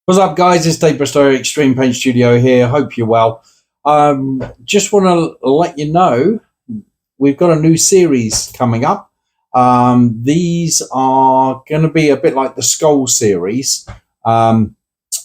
What's up, guys? It's Dave Bristow, Extreme Paint Studio here. Hope you're well. Just want to let you know we've got a new series coming up. These are going to be a bit like the Skull series.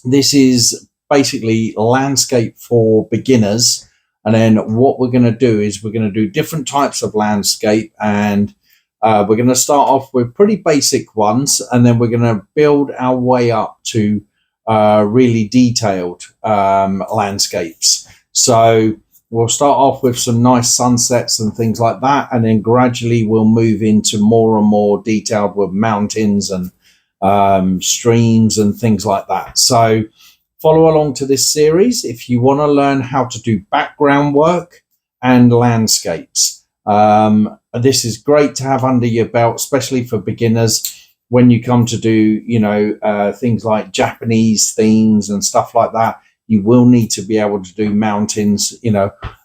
This is basically landscape for beginners. And then what we're going to do is we're going to do different types of landscape, and we're going to start off with pretty basic ones, and then we're going to build our way up to really detailed landscapes. So we'll start off with some nice sunsets and things like that, and then gradually we'll move into more and more detailed with mountains and streams and things like that. So follow along to this series if you want to learn how to do background work and landscapes. This is great to have under your belt, especially for beginners when you come to do, things like Japanese themes and stuff like that. You will need to be able to do mountains,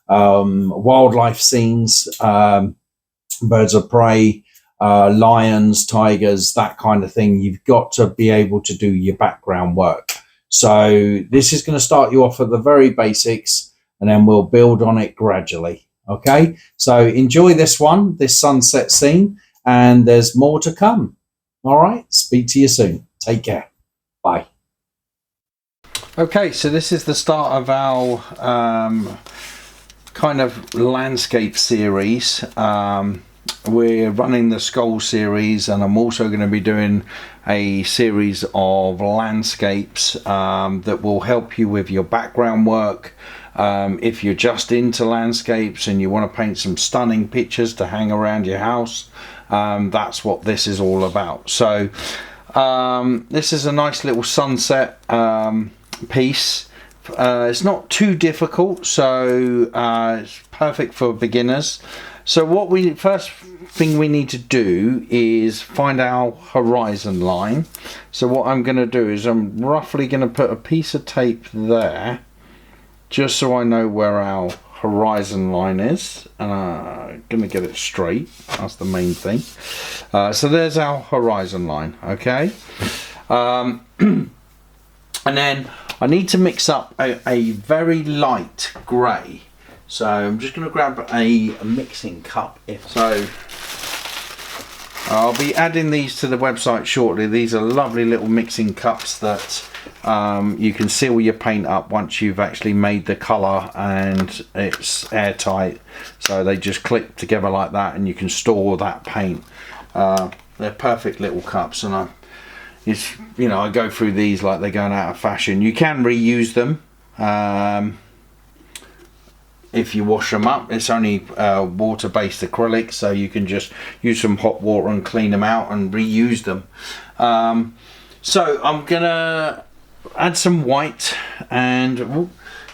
wildlife scenes, birds of prey, lions, tigers, that kind of thing. You've got to be able to do your background work. So this is going to start you off at the very basics, and then we'll build on it gradually. Okay, so enjoy this sunset scene, and there's more to come. All right, speak to you soon. Take care. Bye. Okay, so this is the start of our kind of landscape series. We're running the Skull series, and I'm also going to be doing a series of landscapes that will help you with your background work. If you're just into landscapes and you want to paint some stunning pictures to hang around your house, that's what this is all about. So this is a nice little sunset piece. It's not too difficult, so it's perfect for beginners. So first thing we need to do is find our horizon line. So what I'm going to do is I'm roughly going to put a piece of tape there, just so I know where our horizon line is, and I'm going to get it straight. That's the main thing. So there's our horizon line. Okay, and then I need to mix up a very light grey. So I'm just going to grab a mixing cup. So I'll be adding these to the website shortly. These are lovely little mixing cups that you can seal your paint up once you've actually made the colour, and it's airtight, so they just clip together like that, and you can store that paint. They're perfect little cups, and I go through these like they're going out of fashion. You can reuse them if you wash them up. It's only water-based acrylic, so you can just use some hot water and clean them out and reuse them. So I'm gonna add some white and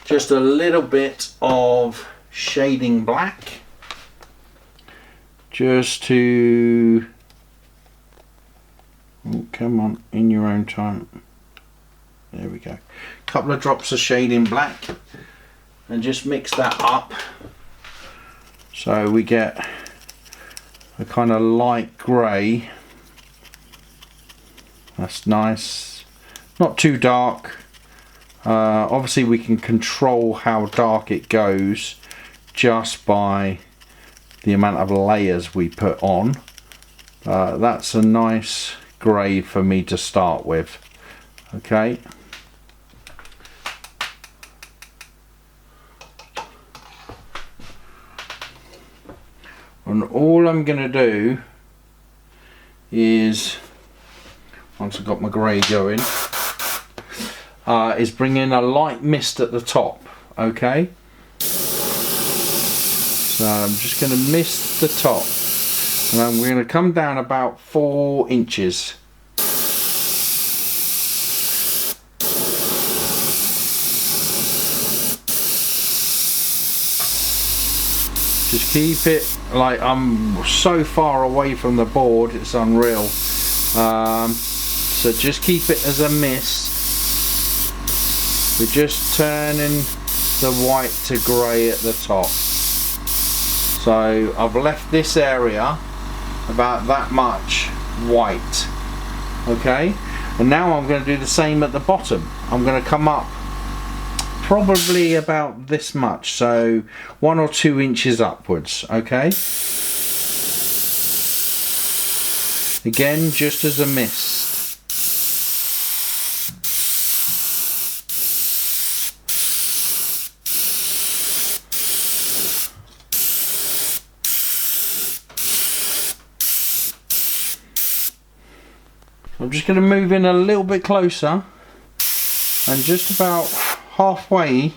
just a little bit of shading black, just to come on, in your own time. There we go. Couple of drops of shading black, and just mix that up so we get a kind of light grey. That's nice, not too dark. Obviously we can control how dark it goes just by the amount of layers we put on. That's a nice grey for me to start with. Okay, and all I'm going to do is, once I've got my grey going, is bring in a light mist at the top. Okay, so I'm just going to mist the top, and I'm going to come down about 4 inches. Just keep it, like, I'm so far away from the board, it's unreal. So just keep it as a mist. We're just turning the white to grey at the top. So I've left this area about that much white. Okay, And now I'm going to do the same at the bottom. I'm going to come up probably about this much, so 1 or 2 inches upwards, okay? Again, just as a mist. I'm just going to move in a little bit closer, and just about halfway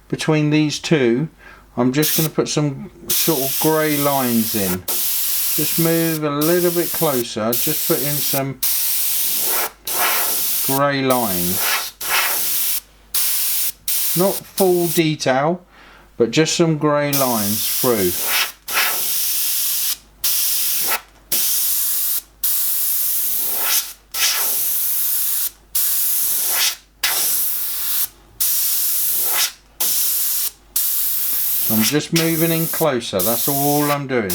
between these two, I'm just going to put some sort of grey lines in. Just move a little bit closer, just put in some grey lines. Not full detail, but just some grey lines through. I'm just moving in closer, that's all I'm doing.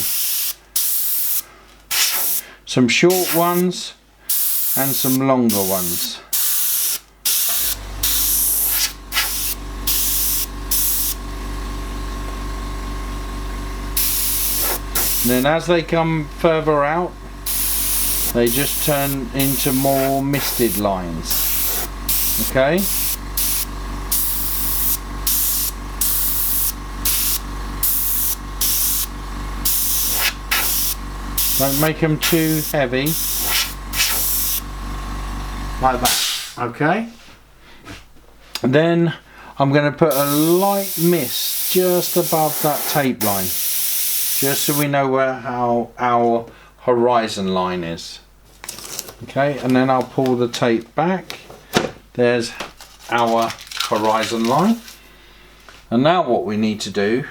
Some short ones and some longer ones. And then as they come further out, they just turn into more misted lines. Okay? Don't make them too heavy, like that, okay? And then I'm going to put a light mist just above that tape line, just so we know where our horizon line is. Okay, and then I'll pull the tape back. There's our horizon line. And now what we need to do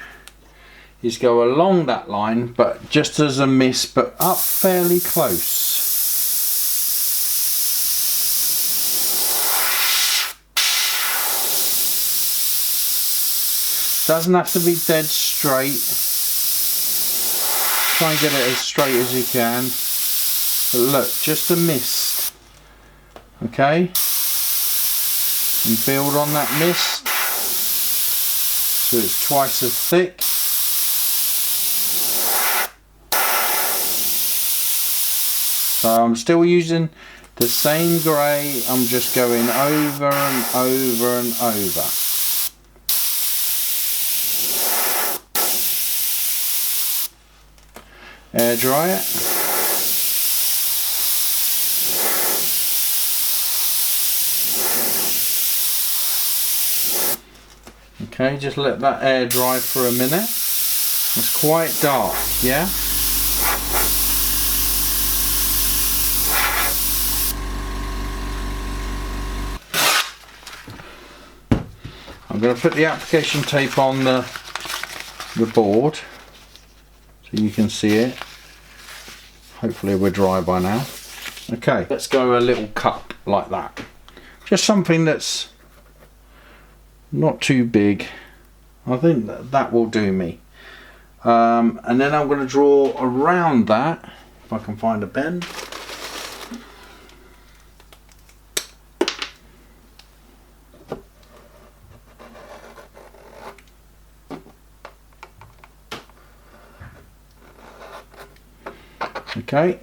is go along that line, but just as a mist, but up fairly close. Doesn't have to be dead straight. Try and get it as straight as you can. But look, just a mist. Okay? And build on that mist so it's twice as thick. So I'm still using the same grey, I'm just going over and over and over. Air dry it. Okay, just let that air dry for a minute. It's quite dark, yeah? I'm going to put the application tape on the board so you can see it. Hopefully we're dry by now. Okay, let's go a little cut like that. Just something that's not too big. I think that will do me. And then I'm going to draw around that, if I can find a pen. Okay,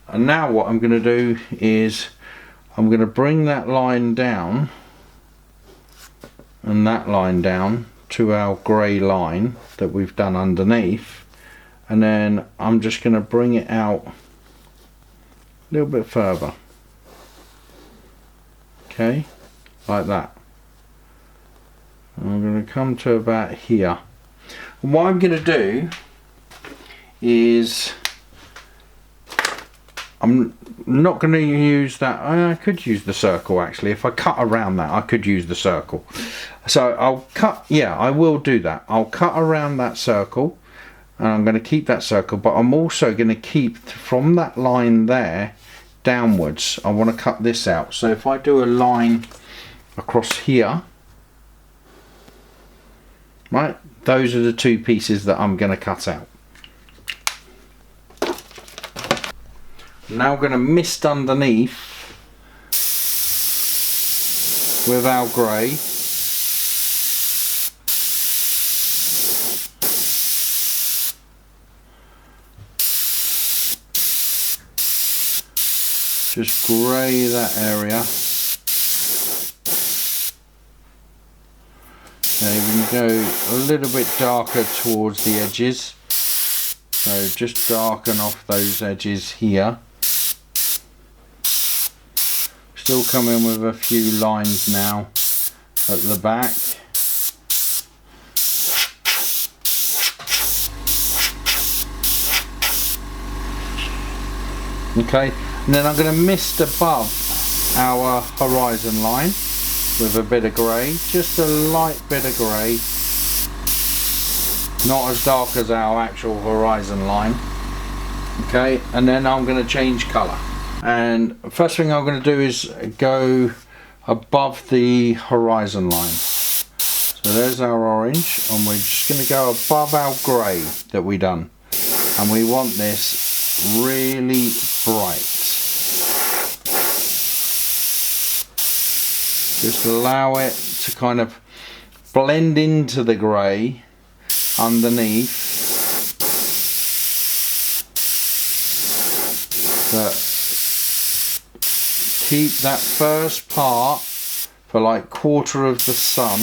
and now what I'm going to do is I'm going to bring that line down and that line down to our grey line that we've done underneath, and then I'm just going to bring it out a little bit further. Okay, like that. And I'm going to come to about here, and what I'm going to do is I'm not going to use that. I could use the circle actually. If I cut around that, I could use the circle. So I'll cut, yeah, I will do that. I'll cut around that circle, and I'm going to keep that circle, but I'm also going to keep from that line there downwards. I want to cut this out. So if I do a line across here, right, those are the two pieces that I'm going to cut out. Now we're going to mist underneath with our grey. Just grey that area. Okay, we can go a little bit darker towards the edges. So just darken off those edges here. Still come in with a few lines now at the back. Okay, and then I'm going to mist above our horizon line with a bit of grey, just a light bit of grey, not as dark as our actual horizon line. Okay, and then I'm going to change colour, and first thing I'm going to do is go above the horizon line. So there's our orange, and we're just going to go above our grey that we done, and we want this really bright. Just allow it to kind of blend into the grey underneath, but keep that first part for like quarter of the sun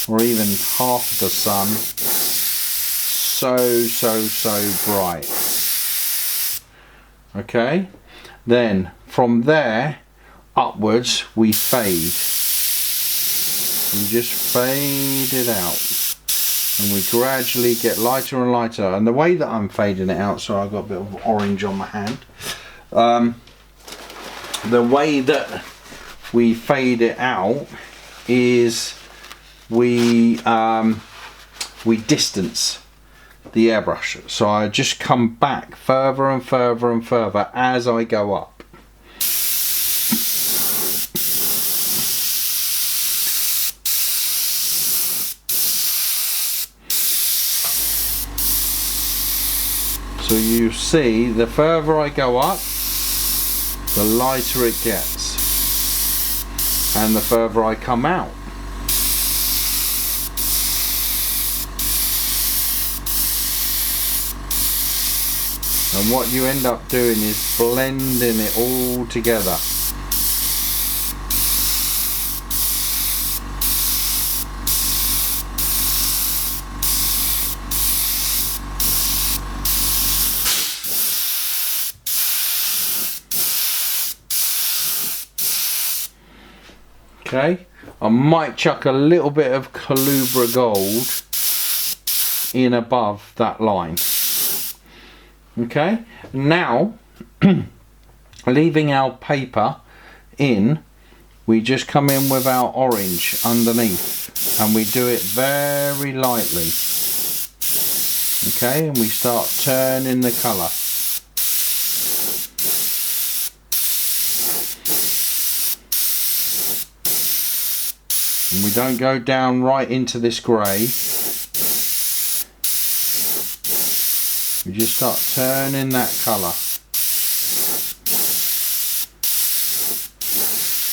or even half the sun so bright. Okay, then from there upwards we fade. We just fade it out, and we gradually get lighter and lighter. And the way that I'm fading it out, so I've got a bit of orange on my hand, the way that we fade it out is we distance the airbrush. So I just come back further and further and further as I go up. So you see, the further I go up, the lighter it gets, and the further I come out. And what you end up doing is blending it all together. Okay, I might chuck a little bit of Calubra gold in above that line. Okay, now leaving our paper in, we just come in with our orange underneath, and we do it very lightly. Okay, and we start turning the colour. And we don't go down right into this grey. We just start turning that colour.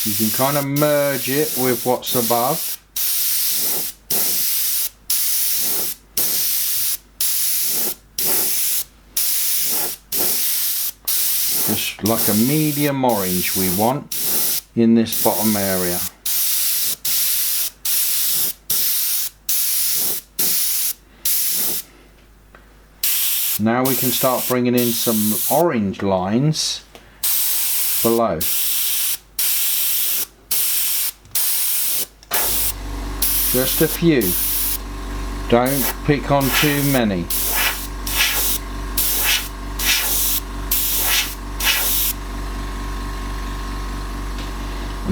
You can kind of merge it with what's above. Just like a medium orange we want in this bottom area. Now we can start bringing in some orange lines below. Just a few. Don't pick on too many.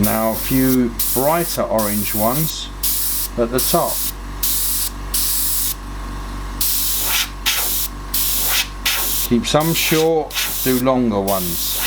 Now a few brighter orange ones at the top. Keep some short, do longer ones.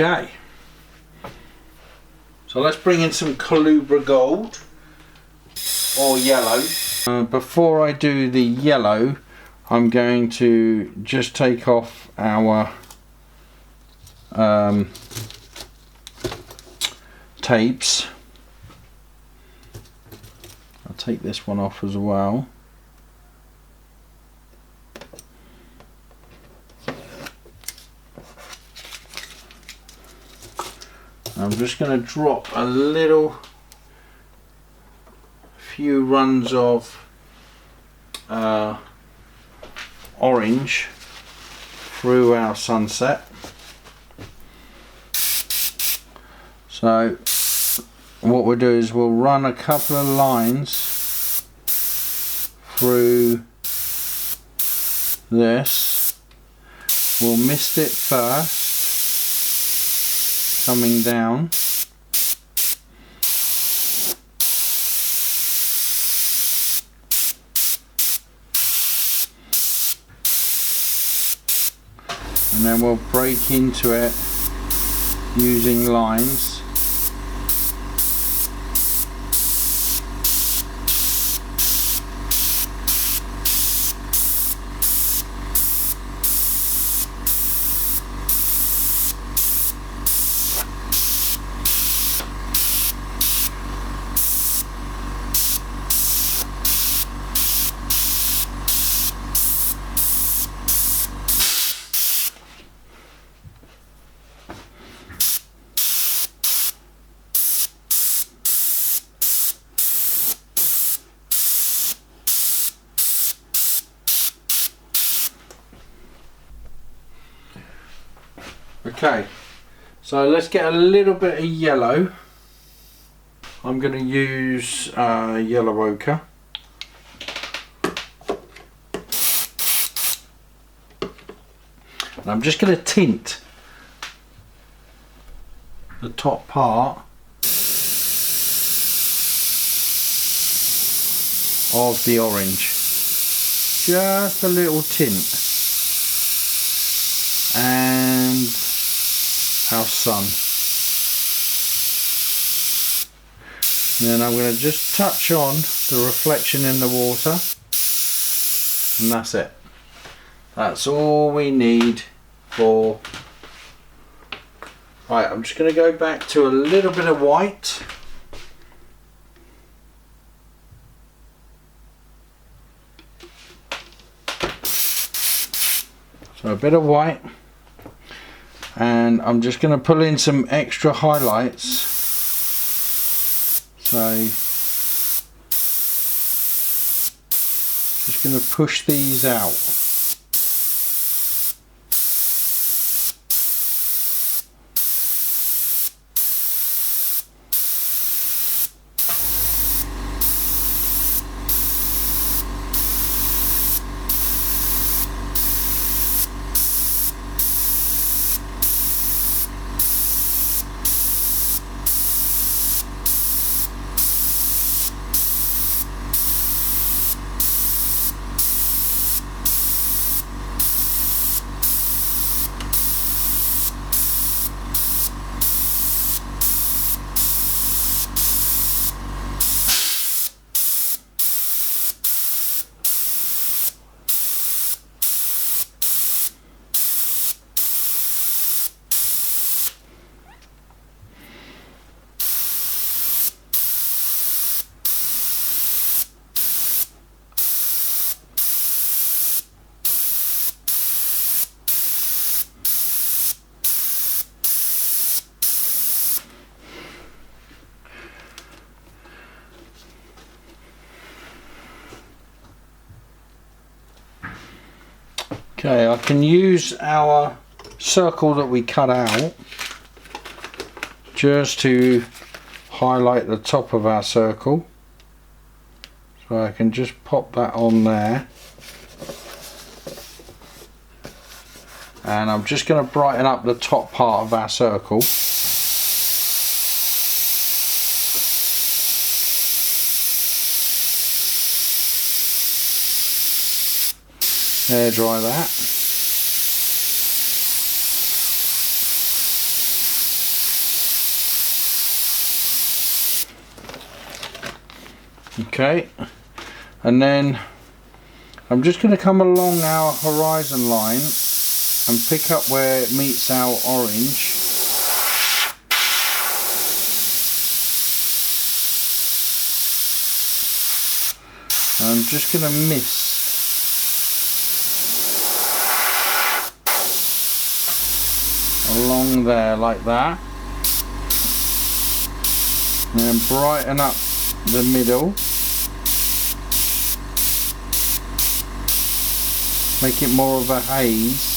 Okay, so let's bring in some Calubra Gold or yellow. Before I do the yellow, I'm going to just take off our tapes. I'll take this one off as well. I'm just going to drop a few runs of orange through our sunset. So what we'll do is we'll run a couple of lines through this. We'll mist it first, coming down. And then we'll break into it using lines. Okay, so let's get a little bit of yellow. I'm going to use yellow ochre. And I'm just going to tint the top part of the orange. Just a little tint. And our sun. And then I'm going to just touch on the reflection in the water, and that's it. That's all we need for. Right, I'm just going to go back to a little bit of white. So a bit of white. And I'm just going to pull in some extra highlights. So just going to push these out. Okay, I can use our circle that we cut out just to highlight the top of our circle. So I can just pop that on there. And I'm just going to brighten up the top part of our circle. Air dry that. Okay, and then I'm just going to come along our horizon line and pick up where it meets our orange. I'm just going to mist along there like that, and then brighten up the middle, make it more of a haze.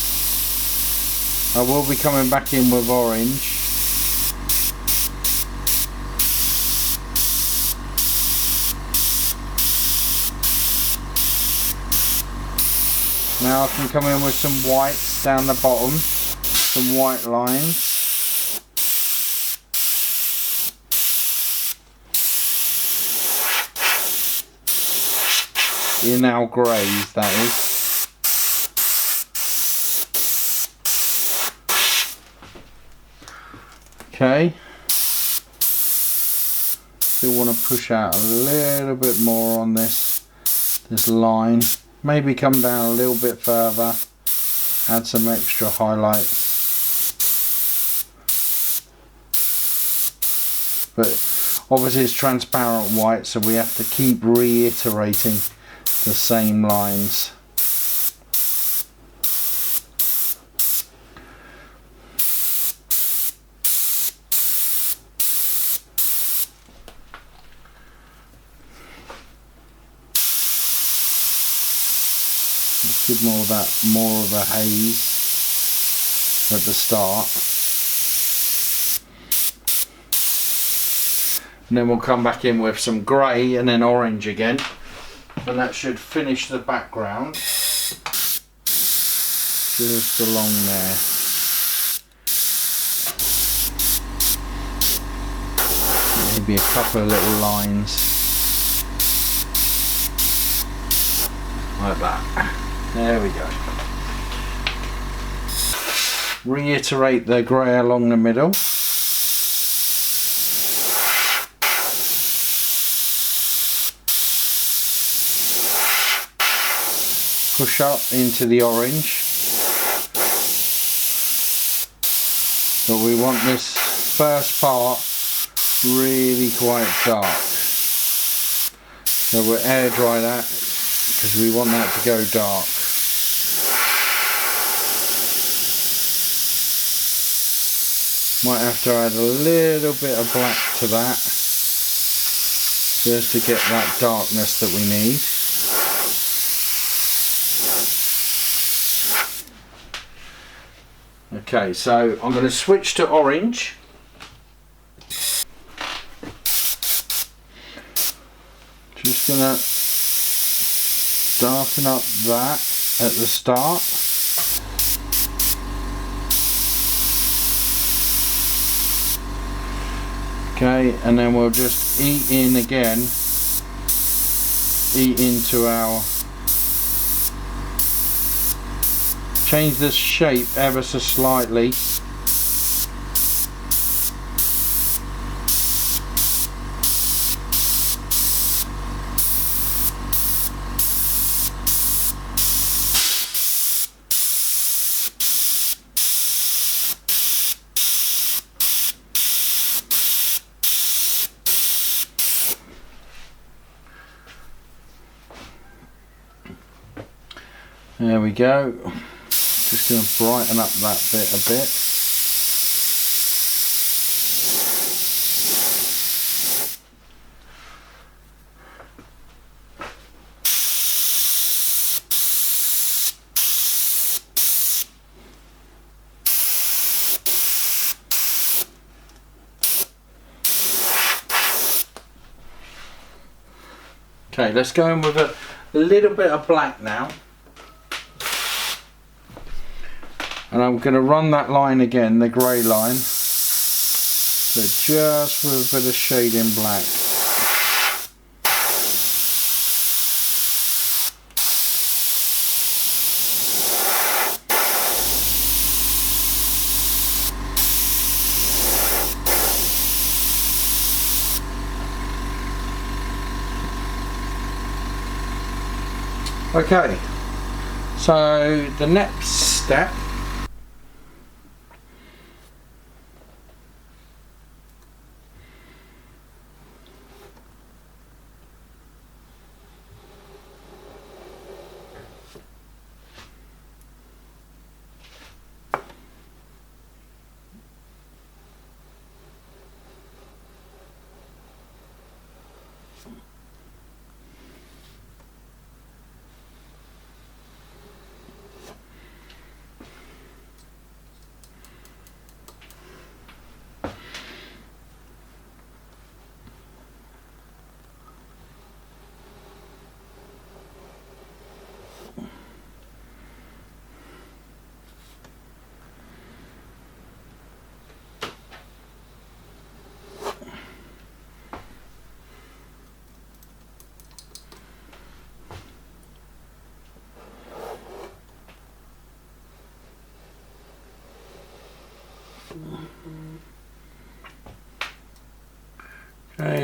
I will be coming back in with orange. Now I can come in with some whites down the bottom, some white lines. In our greys, that is. Okay. Still want to push out a little bit more on this line. Maybe come down a little bit further, add some extra highlights. But obviously it's transparent white, so we have to keep reiterating the same lines. Give more of a haze at the start, and then we'll come back in with some grey and then orange again, and that should finish the background just along there. Maybe a couple of little lines like that. There we go. Reiterate the grey along the middle. Push up into the orange. But we want this first part really quite dark. So we'll air dry that because we want that to go dark. Might have to add a little bit of black to that just to get that darkness that we need. Okay, so I'm going to switch to orange. Just going to darken up that at the start. Okay, and then we'll just eat in again, eat into our, change the shape ever so slightly. There we go. Just going to brighten up that bit a bit. Okay, let's go in with a little bit of black now. And I'm going to run that line again, the grey line, but just with a bit of shade in black. Okay, so the next step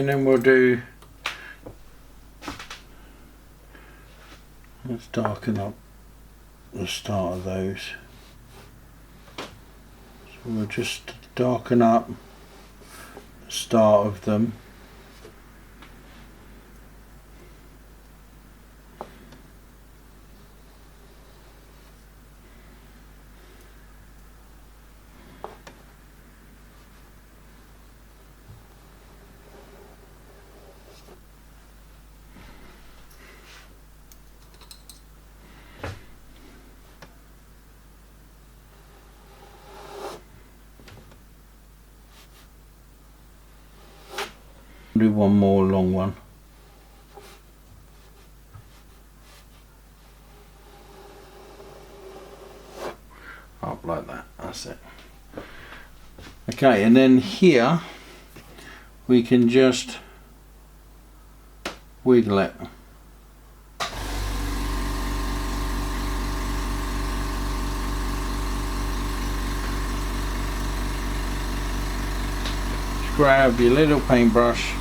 and then we'll do, let's darken up the start of those. So we'll just darken up the start of them. Do one more long one. Up like that, that's it. Okay, and then here we can just wiggle it. Just grab your little paintbrush .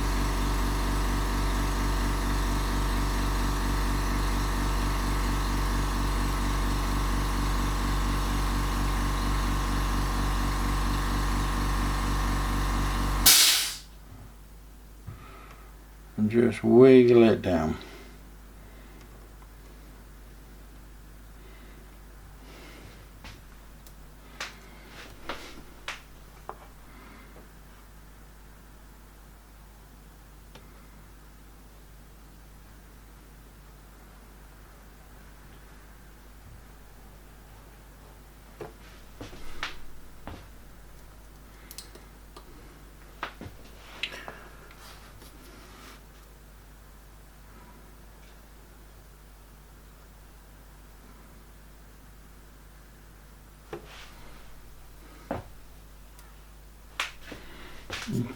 And just wiggle it down.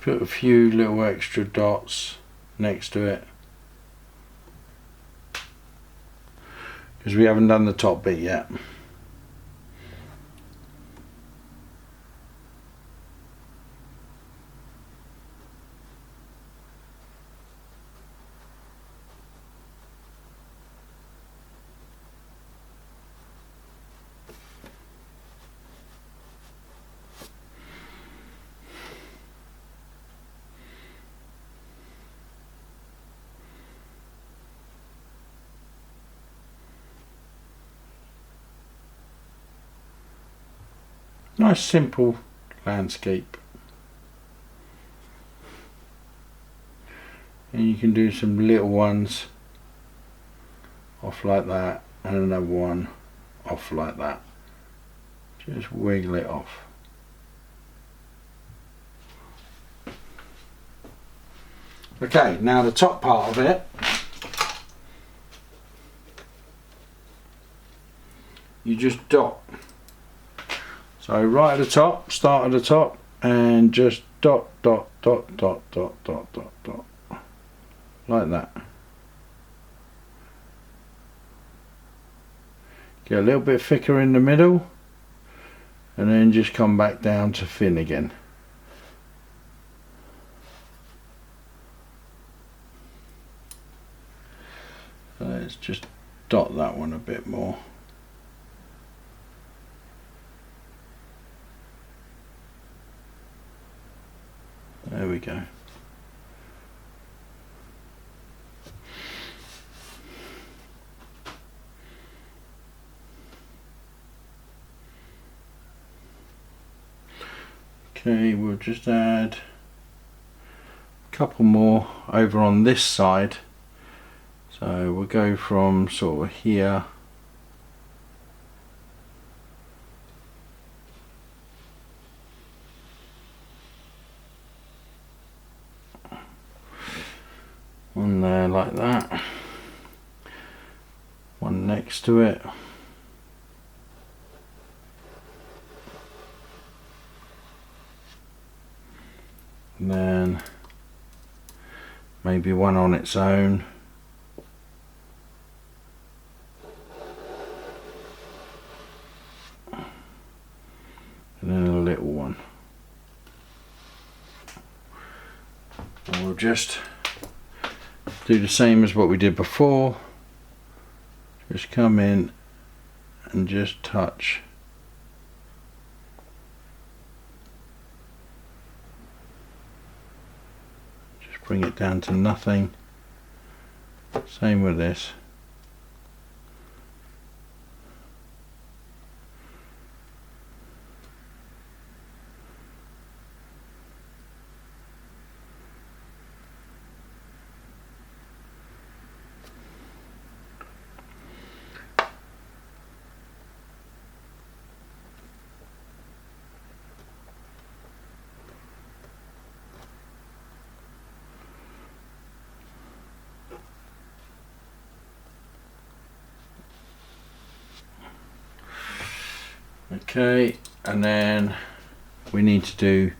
Put a few little extra dots next to it because we haven't done the top bit yet. Nice simple landscape, and you can do some little ones off like that and another one off like that. Just wiggle it off. Okay, now the top part of it, you just dot. So right at the top, start at the top, and just dot, dot, dot, dot, dot, dot, dot, dot, like that. Get a little bit thicker in the middle, and then just come back down to thin again. So let's just dot that one a bit more. There we go. Okay, we'll just add a couple more over on this side. So we'll go from sort of here on there like that, one next to it, and then maybe one on its own, and then a little one. And we'll just do the same as what we did before. Just come in and just touch. Just bring it down to nothing. Same with this. Okay, and then we need to do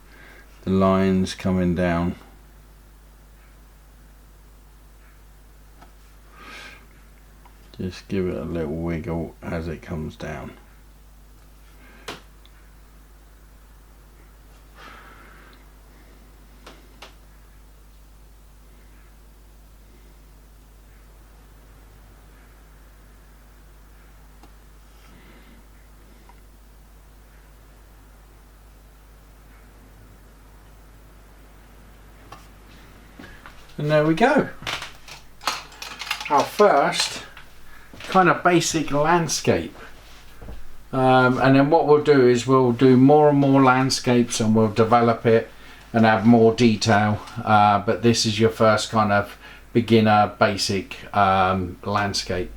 the lines coming down. Just give it a little wiggle as it comes down. And there we go. Our first kind of basic landscape. And then what we'll do is we'll do more and more landscapes and we'll develop it and add more detail. But this is your first kind of beginner basic landscape.